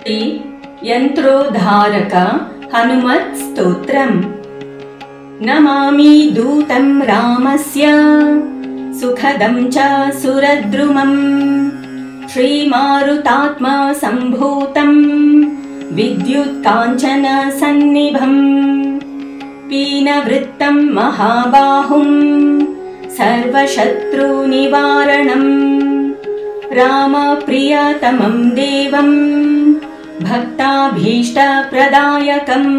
यन्त्रोद्धारक हनुमत्स्तोत्रम्। नमामि दूतं रामस्य सुखदं च सुरद्रुमम् श्रीमारुतात्मा सम्भूतं विद्युत्काञ्चन सन्निभम् पीनवृत्तं महाबाहुं सर्वशत्रुनिवारणम् रामप्रियतमं देवं भक्ताभीष्टप्रदायकम्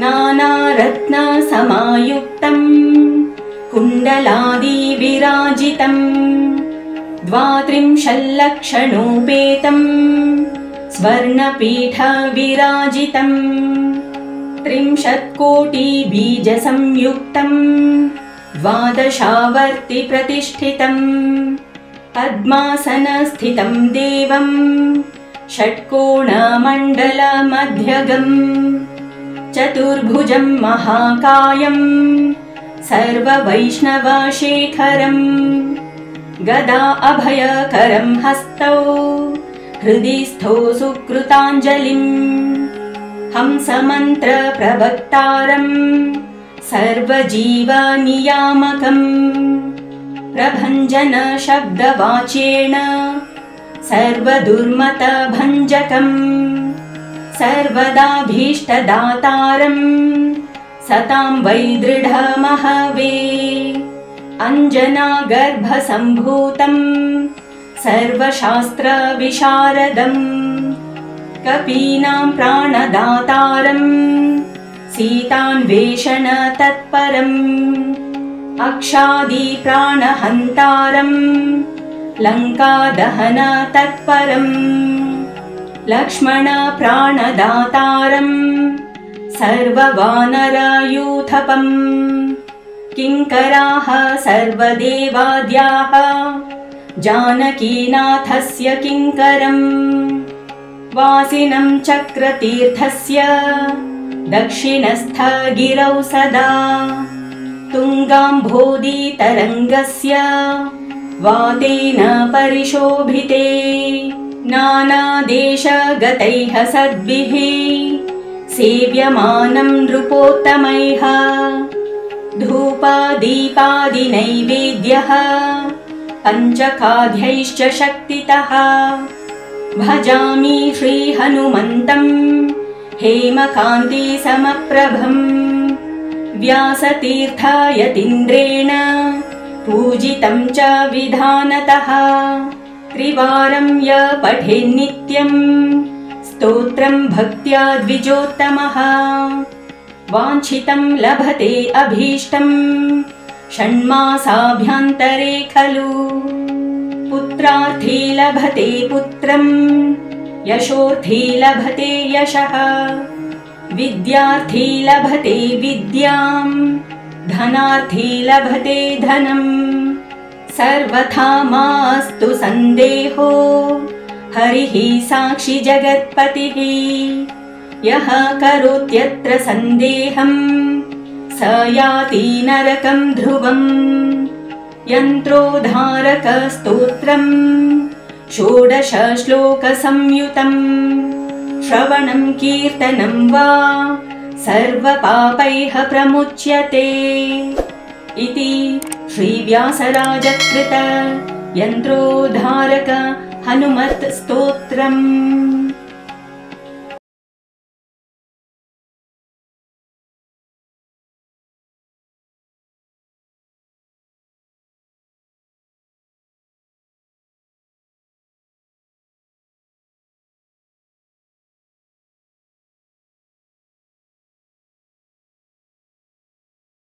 नानारत्नसमायुक्तं कुण्डलादिविराजितं 32 स्वर्णपीठविराजितं 30 कोटिबीजसंयुक्तं 12 प्रतिष्ठितं पद्मासनस्थितं देवं षट्कोणमण्डलमध्यगम् चतुर्भुजं महाकायं सर्ववैष्णवशेखरम् गदा अभयकरं हस्तौ हृदि स्थौ सुकृताञ्जलिम् हंसमन्त्रप्रवक्तारं सर्वजीवनियामकम् प्रभञ्जन शब्दवाच्येन सर्वदुर्मतभञ्जकम् सर्वदाभीष्टदातारं सतां वै दृढमहवे अञ्जनागर्भसम्भूतं सर्वशास्त्रविशारदं कपीनां प्राणदातारं सीतान्वेषण तत्परम् अक्षादिप्राणहन्तारं लङ्कादहन तत्परम् लक्ष्मण प्राणदातारं सर्ववानरयूथपम् किङ्कराः सर्वदेवाद्याः जानकीनाथस्य किङ्करम् वासिनं चक्रतीर्थस्य दक्षिणस्थगिरौ सदा तुङ्गाम्भोधितरङ्गस्य वातेन परिशोभिते नानादेशगतैः सद्भिः सेव्यमानं नृपोत्तमैः धूपदीपादिनैवेद्यः पञ्चकाद्यैश्च शक्तितः भजामि श्रीहनुमन्तं हेमकान्तिसमप्रभम् व्यासतीर्थयतीन्द्रेण पूजितं च विधानतः त्रिवारं य पठेन्नित्यं स्तोत्रं भक्त्या द्विजोत्तमः वाञ्छितं लभते अभीष्टं षण्मासाभ्यन्तरे खलु पुत्रार्थी लभते पुत्रं यशोर्थी लभते यशः विद्यार्थी लभते विद्यां धनार्थी लभते धनम् सर्वथा मास्तु सन्देहो हरिः साक्षी जगत्पतिः यः करोत्यत्र सन्देहं स याति नरकं ध्रुवम् यन्त्रोद्धारकस्तोत्रं 16 श्लोकसंयुतं श्रवणं कीर्तनं वा सर्वपापैः प्रमुच्यते इति श्रीव्यासराजकृत यन्त्रोद्धारक हनुमत् स्तोत्रम्।